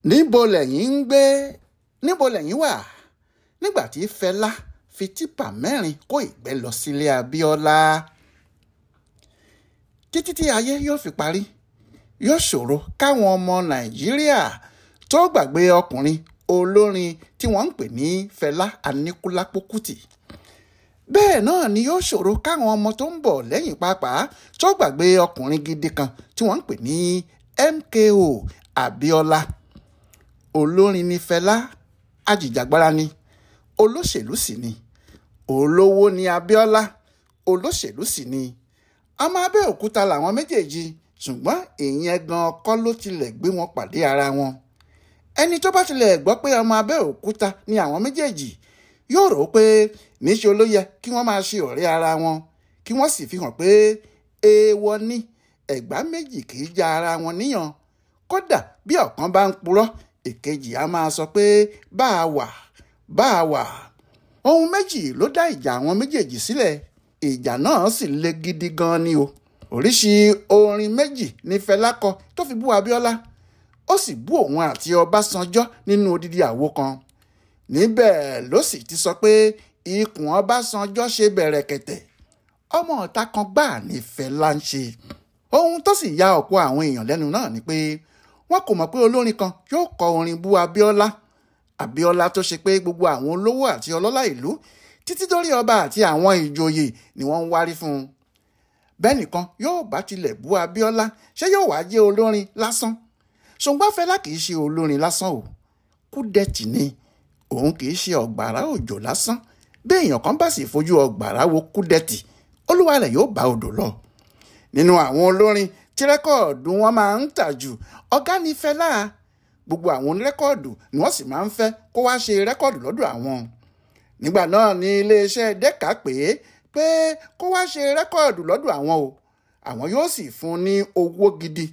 níbo lẹ̀yin ń gbé níbo lẹ̀yin wà nígbà tí Fẹlá fi tìpà mẹ́rin kó ìgbẹ́ lọ sílé Abíọ́lá. Títí tí ayé yóò fi parí yóò ṣòro káwọn ọmọ Nàìjíríà tó gbàgbé ọkùnrin olórin tí wọ́n ń pè ní Fẹlá Aníkúlápó Kútì. Bẹ́ẹ̀ náà ni yóò ṣòro káwọn ọmọ tó ń bọ̀ lẹ́yìn pàápàá tó gbàgbé ọkùnrin gidi kan tí wọ́n ń pè ní MKO Abíọ́lá. Olórin ni Fẹlá, ajìjàgbara ni, olóṣèlú sì ni. Olówó ni Abíọ́lá, olóṣèlú sì ni. Ọmọ Abẹ́òkúta làwọn méjèèjì, ṣùgbọ́n ìyẹn gan kọ́ ló tilẹ̀ gbé wọn pàdé ara wọn. Ẹni tó bá tilẹ̀ gbọ́ pé ọmọ Abẹ́òkúta ni àwọn méjèèjì yóò rò ó pé níṣe ló yẹ kí wọ́n máa ṣe ọ̀rẹ́ ara wọn, kí wọ́n sì fi hàn pé èèwọ̀ ni ẹ̀gbá méjì kì í já ara wọn níyàn. Kódà bí ọ̀kan bá ń purọ́, èkejì á máa sọ pé bá a wà. Ohun méjì ló dá ìjà àwọn méjèèjì sílẹ̀. Ìjà náà sì le gidi gan ni o. Oríṣi orin méjì ni Fẹlá kọ tó fi bú Abíọ́lá. Ó sì bú òun àti Ọbásanjọ́ nínú odidi àwo kan. Níbẹ̀ ló sì ti sọ pé ikùn Ọbásanjọ́ ṣe bẹ̀rẹ̀kẹ̀tẹ̀. Ọmọ ọ̀tá kan gbáà ni Fẹlá ń ṣe. Ohun tó sì ya ọ̀pọ̀ àwọn èèyàn lẹ́nu náà ni pé wọ́n kò mọ̀ pé olórin kan yóò kọ orin bú Abíọ́lá. Abíọ́lá tó ṣe pé gbogbo àwọn olówó àti ọlọ́lá ìlú títí dórí ọba àti àwọn ìjòyè ni wọ́n ń wárí fún un. Bẹ́ẹ̀ nìkan yóò bá tilẹ̀ bú Abíọ́lá, ṣé yóò wá jẹ́ olórin lásán? Ṣùgbọ́n Fẹlá kì í ṣe olórin lásán o. Kúdẹ̀tì ni. Òun kì í ṣe ọ̀gbàrá òjò lásán. Bí èèyàn kan bá sì fojú ọ̀gbàrá wo Kúdẹ̀tì, olúwa rẹ̀ yóò bá odò lọ. Nínú àwọn olórin tí rẹ́kọ̀dù wọn máa ń tà jù, ọ̀gá ni Fẹlá. Gbogbo àwọn onírẹ́kọ̀dù ni wọ́n sì máa ń fẹ́ kó wá ṣe rẹ́kọ̀dù lọ́dọ̀ àwọn. Nígbà náà ni iléeṣẹ́ Dẹ́kà pé kó wá ṣe rẹ́kọ̀dù lọ́dọ̀ àwọn o. Àwọn yóò sì fún ní owó gidi.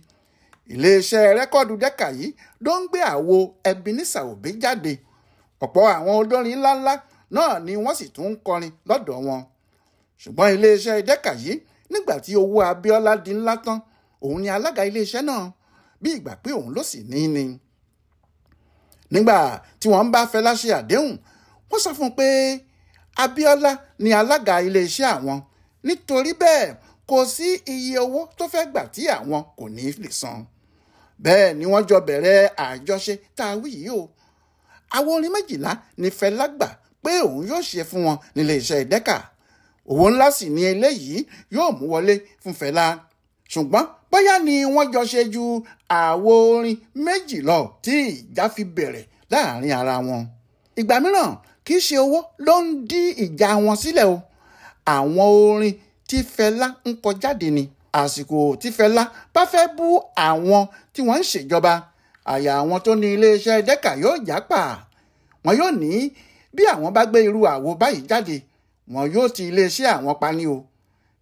Iléeṣẹ́ rẹ́kọ̀dù Dẹ́kà yìí ló ń gbé àwo Ebenezer Obey jáde. Ọ̀pọ̀ àwọn olórin ńláńlá náà ni wọ́n sì tún ń kọrin lọ́dọ̀ wọn. Ṣùgbọ́n iléeṣẹ́ Dẹ́kà yìí nígbà tí owó Abíọ́lá di ńlá tán, òun ni alága iléeṣẹ́ náà, bí ìgbà pé òun ló sì ní ni. Nígbà tí wọ́n ń bá Fẹlá ṣe àdéhùn, wọ́n sọ fún un pé Abíọ́lá ni alága iléeṣẹ́ àwọn, nítorí bẹ́ẹ̀ kò sí iye owó tó fẹ́ gbà tí àwọn kò ní lè san. Bẹ́ẹ̀ ni wọ́n jọ bẹ̀rẹ̀ àjọṣe tá a wí yìí o. Àwọn orin 12 ni Fẹlá gbà pé òun yóò ṣe fún wọn nílé iṣẹ́ Dẹ́kà. Owó ńlá sì ni eléyìí yóò mú wọlé fún Fẹlá. Ṣùgbọ́n bóyá ni wọ́n jọ ṣe ju àwo orin 2 lọ tí ìjà fi bẹ̀rẹ̀ láàrin ara wọn. Ìgbà mìíràn kì í ṣe owó ló ń dí ìjà wọn sílẹ̀ o. Àwọn orin tí Fẹlá ń kọ jáde ni. Àsìkò tí Fẹlá bá fẹ́ bú àwọn tí wọ́n ń ṣèjọba, àyà àwọn tó ní iléeṣẹ́ Dẹ́kà yóò já pa. Wọn yóò ní bí àwọn bá gbé irú àwo báyìí jáde, wọn yóò ti iléeṣẹ́ àwọn pa ni o.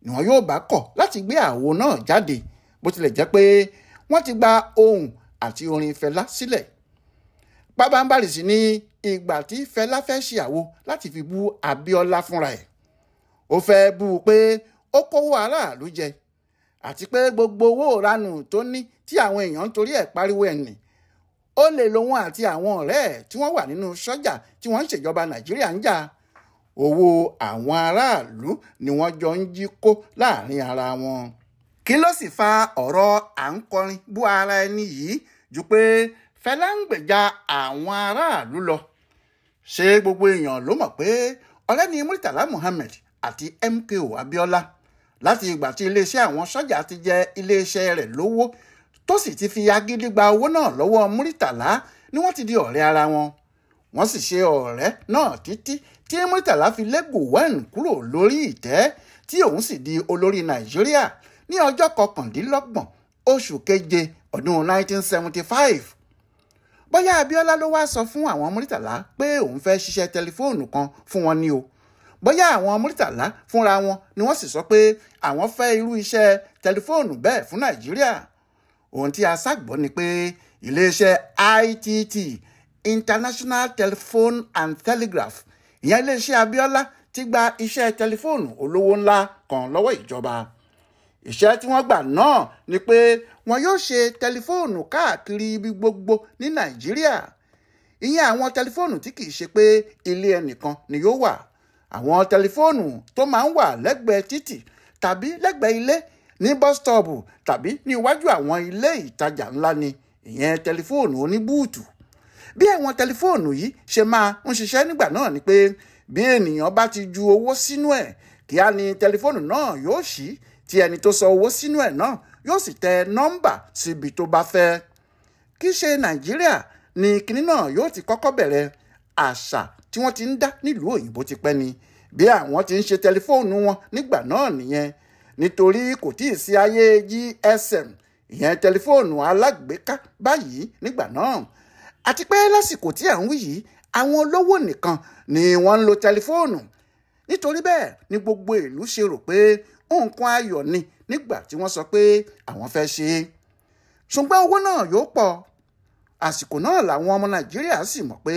Ni wọn yóò bá kọ̀ láti gbé àwo náà jáde, bó tilẹ̀ jẹ́ pé wọ́n ti gba ohùn àti orin Fẹlá sílẹ̀. Pábánbárì sí ní ìgbà tí Fẹlá fẹ́ ṣe àwo láti fi bú Abíọ́lá fúnra ẹ̀. Ó fẹ́ bú u pé ó kówó aráàlú jẹ, àti pé gbogbo owó ìranù tó ní tí àwọn èèyàn ń torí ẹ̀ pariwo ẹ̀nì. Ó lè lòun àti àwọn ọ̀rẹ́ ẹ̀ tí wọ́n wà nínú sọ́jà tí wọ́n ń ṣèjọba Nàìjíríà ń jà. Owó àwọn aráàlú ni wọ́n jọ ń jí kó láàrin ara wọn. Kí ló sì fa ọ̀rọ̀ à ń kọrin bú ara ẹni yìí ju pé Fẹlá ń gbèjà àwọn aráàlú lọ? Ṣé gbogbo èèyàn ló mọ̀ pé ọ̀rẹ́ ni Murtala Muhammed àti MKO Abíọ́lá? Láti ìgbà tí iléeṣẹ́ àwọn sọ́jà ti jẹ iléeṣẹ́ rẹ̀ lówó tó sì ti fi agídí gba owó náà lọ́wọ́ Murtala ni wọ́n ti di ọ̀rẹ́ ara wọn. Wọ́n sì ṣe ọ̀rẹ́ náà títí tí Murtala fi lé Gowon kúrò lórí ìtẹ́ tí òun sì di olórí Nàìjíríà ní ọjọ́ 29 oṣù keje ọdún 1975. Bóyá Abíọ́lá ló wá sọ fún àwọn Murtala pé òun fẹ́ ṣiṣẹ́ tẹlifóònù kan fún wọn ni o. Bóyá àwọn Murtala fúnra wọn ni wọ́n sì sọ pé àwọn fẹ́ irú iṣẹ́ tẹlifóònù bẹ́ẹ̀ fún Nàìjíríà. Ohun tí a ságbọ́ ni pé iléeṣẹ́ ITT, International Telephone and Telegraph, ìyẹn iléeṣẹ́ Abíọ́lá ti gba iṣẹ́ tẹlifóònù olówó ńlá kan lọ́wọ́ ìjọba. iṣẹ́ tí wọ́n gbà náà ni pé wọn yóò ṣe tẹlifóònù káàkiri ibi gbogbo ní Nàìjíríà. Ìyẹn àwọn tẹlifóònù tí kìí ṣe pé ilé ẹnìkan ni yóò wà. Àwọn tẹlifóònù tó máa ń wà lẹ́gbẹ̀ẹ́ títì tàbí lẹ́gbẹ̀ẹ́ ilé ní bọ́stọ̀ọ̀bù tàbí ní iwájú àwọn ilé ìtajà ńlá ni ìyẹn tẹlifóònù oníbúùtù. Bí àwọn tẹlifóònù yìí ṣe máa ń ṣiṣẹ́ nígbà náà ni pé bí ènìyàn bá ti ju owó sínú ẹ̀ kíá ni tẹlifóònù náà yóò ṣí tí ẹni tó sọ owó sínú ẹ̀ náà yóò sì tẹ nọ́mbà síbi tó bá fẹ́. Kì í ṣe Nàìjíríà ni kinní náà yóò ti kọ́kọ́ bẹ̀rẹ̀. Àṣà tí wọ́n ti ń dá nílùú òyìnbó ti pẹ́ ni bí àwọn ti ń ṣe tẹlifóònù wọn nígbà náà nìyẹn, nítorí kò tíì sí ayé GSM ìyẹn tẹlifóònù alágbèéká báyìí nígbà náà. Àti pé lásìkò tí à ń wí yìí àwọn olówó nìkan ni wọ́n ń lo tẹlifóònù. Nítorí bẹ́ẹ̀ ni gbogbo ìlú ṣe rò pé nǹkan ayọ̀ ni nígbà tí wọ́n sọ pé àwọn fẹ́ ṣe é. Ṣùgbọ́n owó náà yóò pọ̀. Àsìkò náà làwọn ọmọ Nàìjíríà sì mọ̀ pé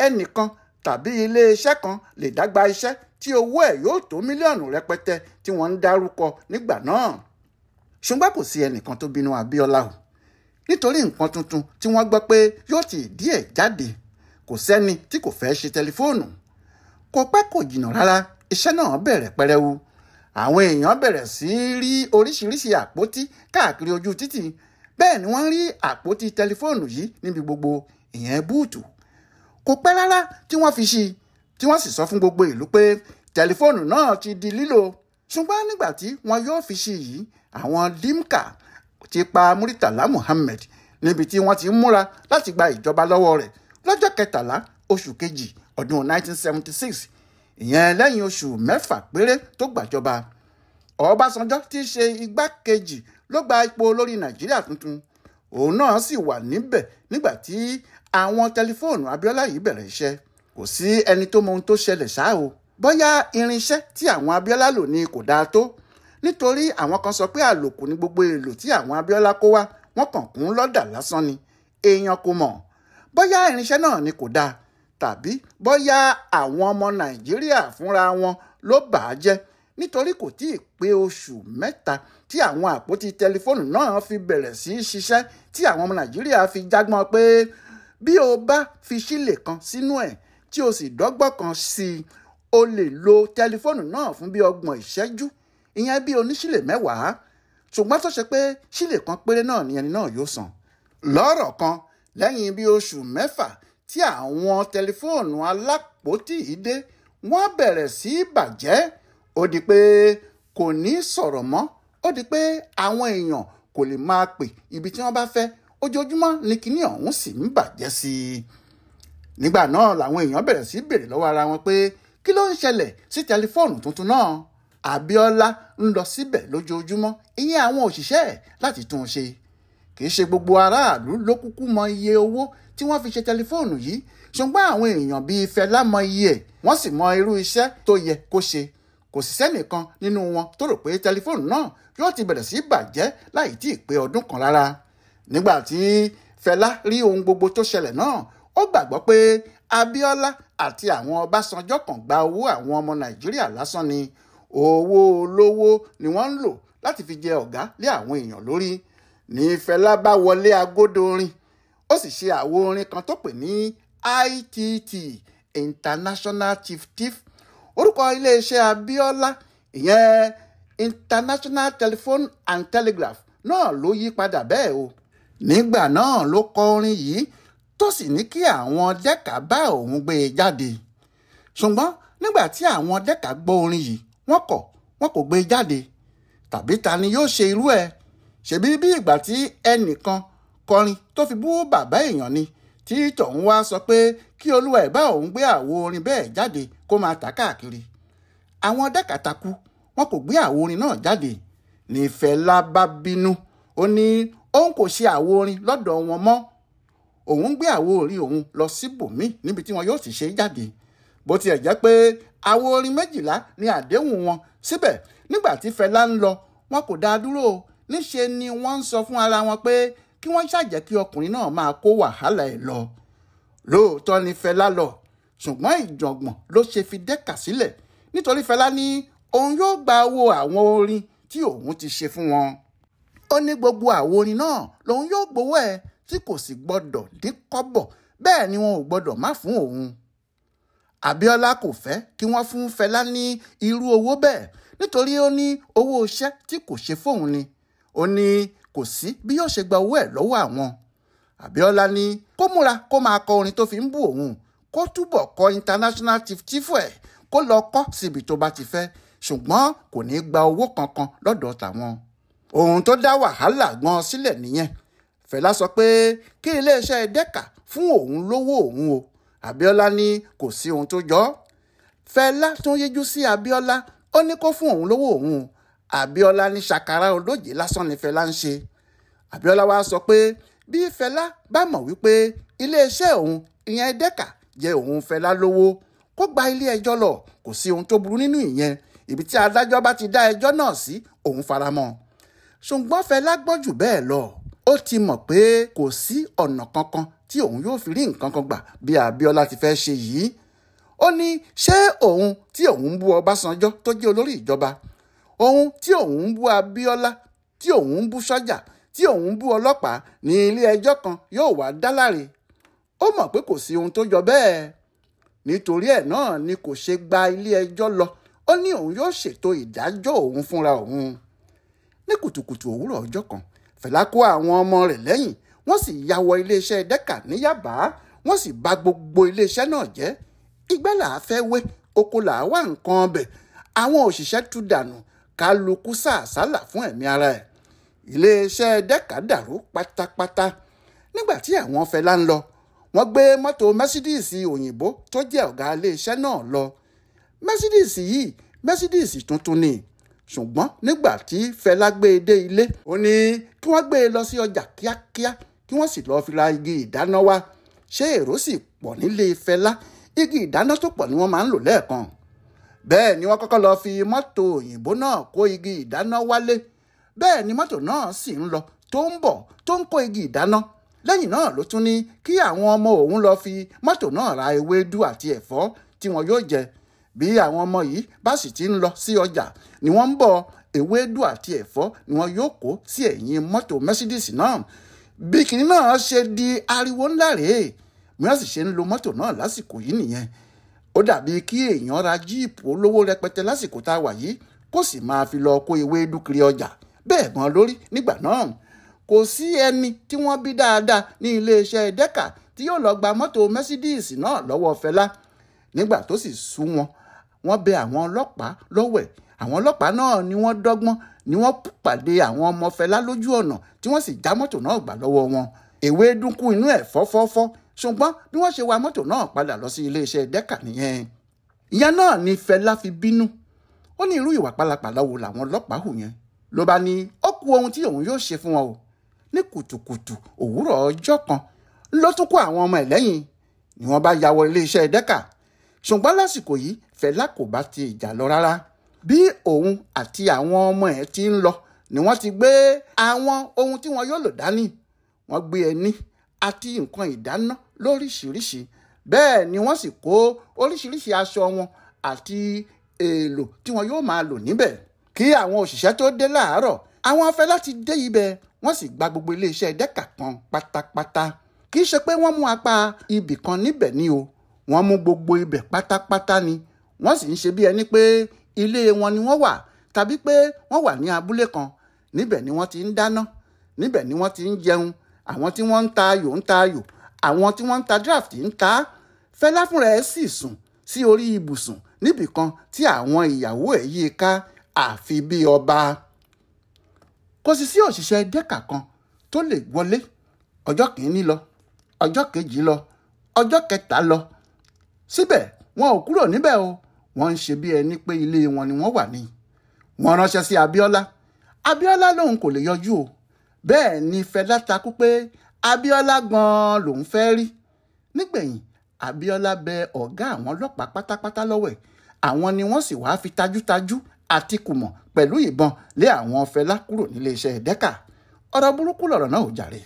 ẹnìkan tàbí iléeṣẹ́ kan lè dágbà iṣẹ́ tí owó ẹ̀ yóò tó mílíọ̀nù rẹpẹtẹ tí wọ́n ń dárúkọ nígbà náà. Ṣùgbọ́n kò sí ẹnìkan tó bínú Abíọ́lá o, nítorí nǹkan tuntun tí wọ́n gbọ́ pé yóò ti ìdí ẹ̀ jáde. Kò sẹ́ni tí kò fẹ́ ṣe tẹlifóònù. Kò pẹ́ kò jìnnà rárá iṣẹ́ náà bẹ̀rẹ̀ pẹrẹwu. Àwọn èèyàn bẹ̀rẹ̀ sí rí oríṣiríṣi àpótí káàkiri ojú títì. Bẹ́ẹ̀ ni wọ́n rí àpótí tẹlifóònù yìí níbi gbogbo ìyẹn búùtù. Kò pẹ́ rárá tí wọ́n fi ṣí tí wọ́n sì sọ fún gbogbo ìlú pé tẹlifóònù náà ti di lílò. Ṣùgbọ́n nígbà tí wọ́n yóò fi ṣí yìí àwọn Dimka ti pa Muritala Muhammed níbi tí wọ́n ti ń múra láti gba ìjọba lọ́wọ́ rẹ̀ lọ́jọ́ 13 oṣù kejì ọdún 1976 ìyẹn lẹ́yìn oṣù 6 péré tó gbàjọba. Ọbásanjọ́ tí í ṣe igbákejì ló gba ipò olórí Nàìjíríà tuntun. Òun náà sì wà níbẹ̀ nígbà tí àwọn tẹlifóònù Abíọ́lá yìí bẹ̀rẹ̀ iṣẹ́. Kò sí ẹni tó mọ ohun tó ṣẹlẹ̀ ṣáá o. Bóyá irinṣẹ́ tí àwọn Abíọ́lá lò ní kò dáa tó, nítorí àwọn kan sọ pé àlòkù ní gbogbo èlò tí àwọn Abíọ́lá kó wá, wọ́n kàn kún lọ́dà lásán ni. Èèyàn kò mọ̀ bóyá irinṣẹ́ náà ni kò dáa tàbí bóyá àwọn ọmọ Nàìjíríà fúnra wọn ló bà á jẹ́, nítorí kò tíì pé oṣù 3 tí àwọn àpótí tẹlifóònù náà fi bẹ̀rẹ̀ sí í ṣiṣẹ́ tí àwọn ọmọ Nàìjíríà fi jágbọ́n pé bí o bá fi ṣílè kan sínú ẹ̀ tí o sì dọ́gbọ́n kan sí i, o lè lo tẹlifóònù náà fún bí 30 ìṣẹ́jú, ìyẹn bí oníṣílè 10. Ṣùgbọ́n tó ṣe pé ṣílè kan péré náà ni ẹni náà yóò san. Lọ́rọ̀ kan lẹ́yìn bí oṣù 6 tí àwọn tẹlifóònù alápótí yìí dé, wọ́n bẹ̀rẹ̀ sí í bàjẹ́. Ó di pé kò ní sọ̀rọ̀ mọ́. Ó di pé àwọn èèyàn kò lè máa pè ibi tí wọ́n bá fẹ́. Ojoojúmọ́ ni kinní ọ̀hún sì ń bàjẹ́ sí i. Nígbà náà làwọn èèyàn bẹ̀rẹ̀ sí í béèrè lọ́wọ́ ara wọn pé kí ló ń ṣẹlẹ̀ sí tẹlifóònù tuntun náà. Abíọ́lá ń lọ síbẹ̀ lójoojúmọ́, ìyẹn àwọn òṣìṣẹ́ ẹ̀ láti tún un ṣe. Kì í ṣe gbogbo aráàlú ló kúkú mọ iye owó tí wọ́n fi ṣe tẹlifóònù yìí, ṣùgbọ́n àwọn èèyàn bíi Fẹlá mọ iye ẹ̀, wọ́n sì mọ irú iṣẹ́ tó yẹ kó ṣe. Kò sí sẹ́nìkan nínú wọn tó rò pé tẹlifóònù náà yóò ti bẹ̀rẹ̀ sí bàjẹ́ láì tí ì pé ọdún kan rárá. Nígbà tí Fẹlá rí ohun gbogbo tó ṣẹlẹ̀ náà, ó gbàgbọ́ pé Abíọ́lá àti àwọn Ọbásanjọ́ kan gba owó àwọn ọmọ Nàìjíríà lásán ni. Owó olówó ni wọ́n ń lò láti fi jẹ ọ̀gá lé àwọn èèyàn lórí. Ní Fẹlá bá wọlé agodo orin, ó sì ṣe àwo orin kan tó pè ní ITT International Chief Thief. Orúkọ iléeṣẹ́ Abíọ́lá ìyẹn International Telephone and Telegraph náà ló yí padà bẹ́ẹ̀ o. Nígbà náà ló kọ orin yìí tó sì ní kí àwọn dẹ́kà bá òun gbé e jáde. Ṣùgbọ́n nígbà tí àwọn dẹ́kà gbọ́ orin yìí wọ́n kò gbé e jáde. Tàbí ta ni yóò ṣe irú ẹ̀? Ṣebí bí ìgbà tí ẹnìkan kọrin tó fi bú bàbá èèyàn ni, tí tọ̀hún wá sọ pé kí olúwa ẹ̀ bá òun gbé àwo orin bẹ́ẹ̀ jáde kó máa tà káàkiri. Àwọn dẹ́kà takú, wọn kò gbé àwo orin náà jáde. Ní Fẹlá bá bínú, ó ní òun kò ṣe àwo orin lọ́dọ̀ wọn mọ́. Òun gbé àwo orin òun lọ síbòmíì níbi tí wọn yóò sì ṣe jáde. Bó tiẹ̀ jẹ́ pé àwo orin 12 ni àdéhùn wọn, síbẹ̀ nígbà tí Fẹlá ń lọ, wọn kò dá dúró. Níṣe ni wọ́n ń sọ fún ara wọn pé kí wọ́n ṣàjẹ́ kí ọkùnrin náà máa kó wàhálà ẹ̀ lọ. Lóòótọ́ ni Fẹlá lọ, ṣùgbọ́n ìjọ̀gbọ̀n ló ṣe fi dẹ́kà sílẹ̀, nítorí Fẹlá ní òun yóò gba owó àwọn orin tí òun ti ṣe fún wọn. Ó ní gbogbo àwo orin náà lòun yóò gbowó ẹ̀ tí kò sì gbọ́dọ̀ dín kọ́bọ̀, bẹ́ẹ̀ ni wọn ò gbọ́dọ̀ má fún òun. Abíọ́lá kò fẹ́ kí wọ́n fún Fẹlá ní irú owó bẹ́ẹ̀ nítorí ó ní owó iṣẹ́ tí kò ṣe fóun ni. Ó ní kò sí bí yóò ṣe gba owó ẹ̀ lọ́wọ́ àwọn. Abíọ́lá ní kó múra kó máa kọ orin tó fi ń bú òun, kó túbọ̀ kọ international tif ẹ̀, kó lọ kọ́ síbi tó bá ti fẹ́, ṣùgbọ́n kò ní gba owó kankan lọ́dọ̀ tàwọn. Ohun tó dá wàhálà gan sílẹ̀ nìyẹn. Fẹlá sọ pé kí iléeṣẹ́ Decca fún òun lówó òun o. Abíọ́lá ní kò sí ohun tó jọ. Fẹlá tún yíjú sí Abíọ́lá, ó ní kó fún òun lówó òun o. Abíọ́lá ní ṣàkàrà olóje lásán ni Fẹlá ń ṣe. Abíọ́lá wá sọ pé bí Fẹlá bá mọ̀ wípé iléeṣẹ́ òun ìyẹn Decca jẹ òun Fẹlá lówó, kó gba ilé ẹjọ́ lọ, kò sí ohun tó burú nínú ìyẹn. Ibi tí adájọ́ bá ti dá ẹjọ́ náà sí, òun faramọ́. Ṣùgbọ́n Fẹlá gbọ́n jù bẹ́ẹ̀ lọ. Ó ti mọ̀ pé kò sí ọ̀nà kankan tí òun yóò fi rí nǹkan kan gbà bí Abíọ́lá ti fẹ́ ṣe yìí. Ó ní ṣé òun tí òun ń bú Ọbásanjọ́ tó jẹ́ olórí ìjọba, òun tí òun ń bú Abíọ́lá, tí òun ń bú sọ́jà, tí òun ń bú ọlọ́pàá ní ilé ẹjọ́ kan yóò wá dá láre. Ó mọ̀ pé kò sí ohun tó jọ bẹ́ẹ̀. Nítorí ẹ̀ náà ni kò ṣe gba ilé ẹjọ́ lọ. Ó ní òun yóò ṣètò ìdájọ́ òun fúnra òun. Ní kùtùkùtù òwúrọ̀ ọjọ́ kan, Fẹlá kó àwọn ọmọ rẹ̀ lẹ́yìn, wọ́n sì ya wọ iléeṣẹ́ Decca ní Yábà, wọ́n sì bà gbogbo iléeṣẹ́ náà jẹ́. Igbá là á fẹ́ wé, oko là á wá nǹkan ọbẹ̀. Àwọn òṣìṣẹ́ tú dànù, kálukú sàásálà fún ẹ̀mí ara ẹ̀. Iléeṣẹ́ Decca dàrú pátápátá. Nígbà tí àwọn Fẹlá ń lọ, wọ́n gbé mọ́tò Mercedes òyìnbó tó jẹ́ ọ̀gá iléeṣẹ́ náà lọ. Mercedes yìí, Mercedes tuntun ni. Ṣùgbọ́n nígbà tí Fẹlá gbé e dé ilé, ó ní kí wọ́n gbé e lọ sí ọjà kíákíá kí wọ́n sì lọ́ọ́ fi ra igi ìdáná wá. Ṣé èrò sì pọ̀ nílé Fẹlá? Igi ìdáná tó pọ̀ ni wọ́n máa ń lò lẹ́ẹ̀kan. Bẹ́ẹ̀ ni wọ́n kọ́kọ́ lọ fi mọ́tò òyìnbó náà kó igi ìdáná wálé. Bẹ́ẹ̀ ni mọ́tò náà sì ń lọ tó ń bọ̀ tó ń kó igi ìdáná. Lẹ́yìn náà ló tún ní kí àwọn ọmọ òun lọ fi mọ́tò náà ra ewédú àti ẹ̀fọ́ tí wọn yóò jẹ. Bí àwọn ọmọ yìí bá sì ti ń lọ sí ọjà ni wọ́n ń bọ̀, ewédú àti ẹ̀fọ́ ni wọn yóò kó sí ẹ̀yìn mọ́tò Mercedes náà. Bí kìnní náà ṣe di ariwo ńlá rèé, bí wọ́n sì ṣe ń lo mọ́tò náà lásìkò yìí nìyẹn. Ó dàbí kí èèyàn ra jíìpù olówó rẹpẹtẹ lásìkò tá a wà yìí kó sì máa fi lọ kó ewédú kiri ọjà. Bẹ́ẹ̀ gan lórí nígbà náà. Kò sí ẹni tí wọ́n bí dáadáa ní iléeṣẹ́ Decca tí yóò lọ gba mọ́tò Mercedes náà lọ́wọ́ Fẹlá. Nígbà tó sì sú wọn, wọ́n bẹ àwọn ọlọ́pàá lọ́wẹ̀. Àwọn ọlọ́pàá náà ni wọ́n dọ́gbọ́n ni wọ́n pàdé àwọn ọmọ Fẹlá lójú ọ̀nà tí wọ́n sì já mọ́tò náà gbà lọ́wọ́ wọn. Ewédú kún inú ẹ̀ fọ́fọ́fọ́, ṣùgbọ́n bí wọ́n ṣe wa mọ́tò náà padà lọ sí iléeṣẹ́ Decca nìyẹn. Ìyẹn náà ni Fẹlá fi bínú. Ó ní irú ìwà pálapàla wo làwọn ọlọ́pàá hù yẹn. Ló bá ní ó kù ohun tí òun yóò ṣe fún wọn o. Ní kùtùkùtù òwúrọ̀ ọjọ́ kan ló tún kó àwọn ọmọ ẹ̀ lẹ́yìn ni wọ́n bá ya wọ iléeṣẹ́ Decca. Ṣùgbọ́n lásìkò yìí Fẹlá kò bá ti ìjà lọ rárá. Bí òun àti àwọn ọmọ ẹ̀ ti ń lọ ni wọ́n ti gbé àwọn ohun tí wọn yóò lò dání. Wọ́n gbé ẹní àti nǹkan ìdáná lóríṣiríṣi. Bẹ́ẹ̀ ni wọ́n sì kó oríṣiríṣi aṣọ wọn àti èèlò tí wọn yóò máa lò níbẹ̀. Kí àwọn òṣìṣẹ́ tó dé láàárọ̀, àwọn Fẹlá ti dé ibẹ̀, wọ́n sì gba gbogbo iléeṣẹ́ Decca kan pátápátá. Kì í ṣe pé wọ́n mú apá ibì kan níbẹ̀ ni o, wọ́n mú gbogbo ibẹ̀ pátápátá ni. Wọ́n sì ń ṣe bí ẹni pé ilé wọn ni wọ́n wà, tàbí pé wọ́n wà ní abúlé kan. Níbẹ̀ ni wọ́n ti ń dáná, níbẹ̀ ni wọ́n ti ń jẹun. Àwọn tí wọ́n ń ta ayò ń ta ayò, àwọn tí wọ́n ń ta draft ń ta. Fẹlá fúnra ẹ̀ sì sùn sí orí ibùsùn níbì kan tí àwọn ìyàwó ẹ̀ yí ká àfi bí ọba. Kò sì sí òṣìṣẹ́ Decca kan tó lè wọlé. Ọjọ́ kìíní lọ, ọjọ́ kejì lọ, ọjọ́ kẹta lọ. Síbẹ̀ wọn ò kúrò níbẹ̀ o. Wọ́n ń ṣe bí ẹni pé ilé wọn ni wọ́n wà ní. Wọ́n ránṣẹ́ sí Abíọ́lá. Abíọ́lá lòun kò lè yọjú o. Bẹ́ẹ̀ ni Fẹlá takú pé Abíọ́lá gan-an lòun fẹ́ rí. Nígbẹ̀yìn Abíọ́lá bẹ ọ̀gá àwọn ọlọ́pàá pátápátá lọ́wẹ̀. Àwọn ni wọ́n sì wáá fi tajútajú àti kùmọ̀ pẹ̀lú ìbọn lé àwọn Fẹlá kúrò níléeṣẹ́ Decca. Ọ̀rọ̀ burúkú lọ̀rọ̀ náà ò jàre.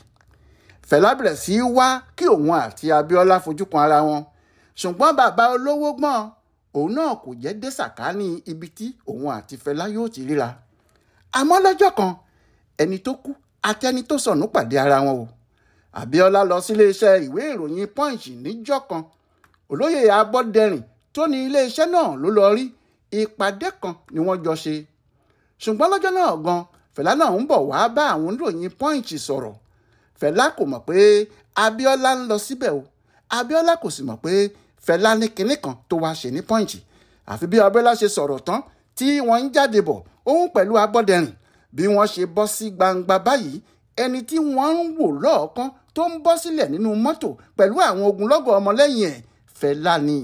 Fẹlá bẹ̀rẹ̀ sí í wá kí òun àti Abíọ́lá fojú kan ara wọn. Ṣùgbọ́n bàbá olówó gbọ́n, òun náà kò jẹ́ dé sàkání ibi tí òun àti Fẹlá yóò ti ríra. àmọ́ lọ́jọ́ kan ẹni tó kú àti ẹni tó sọnù pàdé ara wọn o. Abíọ́lá lọ sí iléeṣẹ́ ìwé ìròyìn Punch níjọ́ kan. Olóyè Abọ́dẹrìn tó ní iléeṣẹ́ náà ló lọ rí. Ìpàdé kan ni wọ́n jọ ṣe. Ṣùgbọ́n lọ́jọ́ náà gan Fẹlá náà ń bọ̀ wá bá àwọn oníròyìn Punch sọ̀rọ̀. Fẹlá kò mọ̀ pé Abíọ́lá ń lọ síbẹ̀ o. Abíọ́lá kò sì mọ̀ pé Fẹlá ní kinní kan tó wá ṣe ní Punch. Àfi bí Abíọ́lá ṣe sọ̀rọ̀ tán tí wọ́n ń jáde bọ̀ òun pẹ̀lú Abọ́dẹrìn bí wọ́n ṣe bọ́ sí gbangba báyìí ẹni tí wọ́n ń wò lọ́ọ̀kan tó ń bọ́ sílẹ̀ nínú mọ́tò pẹ̀lú àwọn ogunlọ́gọ̀ ọmọlẹ́yìn ẹ̀ Fẹlá ni.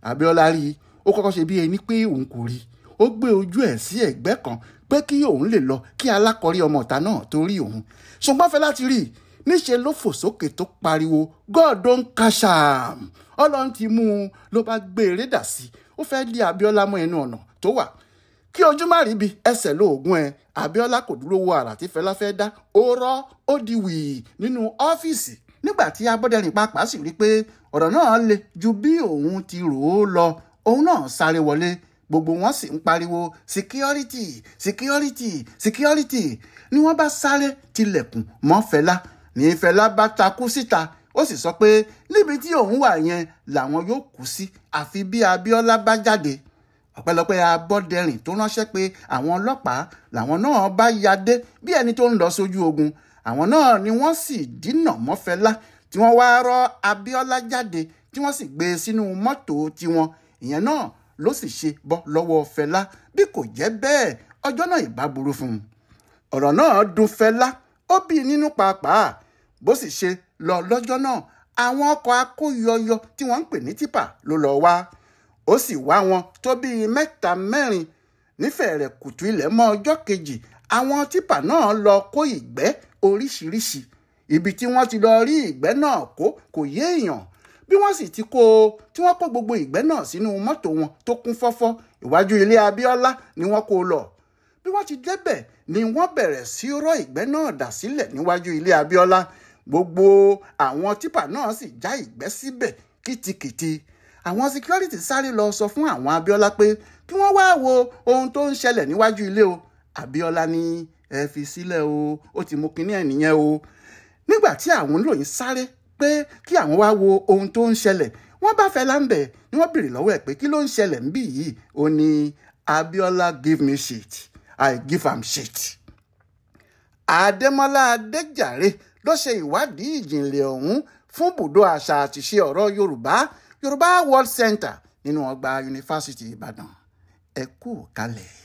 Abíọ́lá rí i ó kọ́kọ́ ṣe bí ẹni pé òun kò rí i ó gbé ojú ẹ̀ sí ẹ̀gbẹ́ kan pé kí òun lè lọ kí alákọ̀rí ọmọ ọ̀tá náà tó rí òun. Ṣùgbọ́n Fẹlá ti rí i níṣe ló fò sókè tó pariwo God don catch am. Ọlọ́run ti mú un ló bá gbé eré dà sí ó fẹ́ lé Abíọ́lá mọ́ ẹnu ọ̀nà tó wà. Kí ojú má rí bi ẹsẹ̀ lóògùn ẹ̀ Abíọ́lá kò dúró wo àrà tí Fẹlá fẹ́ dá ó rọ́ ó di wìí nínú ọ́fíìsì. Nígbà tí Abọ́dẹrìn pàápàá sì rí pé ọ̀rọ̀ náà le ju bí òun ti rò ó lọ òun náà sáré wọlé gbogbo wọn sì ń pariwo security security security ni wọ́n bá sáré tilẹ̀kùn mọ́ Fẹlá ní Fẹlá bá takú síta ó sì sọ pé níbi tí òun wà yẹn làwọn yóò kú sí àfi bí Abíọ́lá bá jáde. Ọpẹ́lọpẹ́ Abọ́dẹrìn tó ránṣẹ́ pé àwọn ọlọ́pàá làwọn náà bá ya dé bí ẹni tó ń lọ sójú ogun. Àwọn náà ni wọ́n sì dínà mọ́ Fẹlá tí wọ́n wá rọ́ Abíọ́lá jáde tí wọ́n sì gbé e sínú mọ́tò tiwọn. Ìyẹn náà ló sì ṣe bọ́ lọ́wọ́ Fẹlá bí kò jẹ́ bẹ́ẹ̀ ọjọ́ náà ìbá burú fún un. Ọ̀rọ̀ náà dùn Fẹlá ó bí nínú pàápàá bó sì ṣe lọ lọ́jọ́ náà àwọn ọkọ̀ akóyọyọ tí wọ́n ń pè ní tìpà ló lọ wá. Ó sì wá wọn tó bíi 3-4 nífẹ̀ẹ́rẹ̀ kùtù ilẹ̀ mọ́ ọjọ́ kejì àwọn tìpà náà lọ kó ìgbẹ́ oríṣiríṣi. Ibi tí wọ́n ti lọ rí ìgbẹ́ náà kó kò yé èèyàn. Bí wọ́n sì ti kó tí wọ́n kó gbogbo ìgbẹ́ náà sínú mọ́tò wọn tó kún fọ́fọ́ ìwájú ilé Abíọ́lá ni wọ́n kó lọ. Bí wọ́n ti débẹ̀ ni wọ́n bẹ̀rẹ̀ sí rọ́ ìgbẹ́ náà dà sílẹ̀ níwájú ilé Abíọ́lá. Gbogbo àwọn tìpà náà sì já ìgbẹ́ síbẹ̀ kìtìkìtì. Àwọn security sáré lọ sọ fún àwọn Abíọ́lá pé kí wọ́n wá wo ohun tó ń ṣẹlẹ̀ níwájú ilé o. Abíọ́lá ní ẹ fi sílẹ̀ o ó ti mú kinní ẹ̀ nìyẹn o. Nígbà tí àwọn oníròyìn sáré pé kí àwọn wá wo ohun tó ń ṣẹlẹ̀ wọ́n bá Fẹlá ń bẹ̀ ni wọ́n béèrè lọ́wọ́ ẹ̀ pé kí ló ń ṣẹlẹ̀ ń bì yìí. Ó ní Abíọ́lá give me shit I give am shit. Adémọ́lá Adéjàre ló ṣe ìwádìí ìjìnlẹ̀ ọ̀hún fún bùdó àṣà àtìṣe ọ̀rọ̀ Yorùbá World Center nínú ọgbà yunifásitì Ìbàdàn. Ẹ kú kalẹ̀.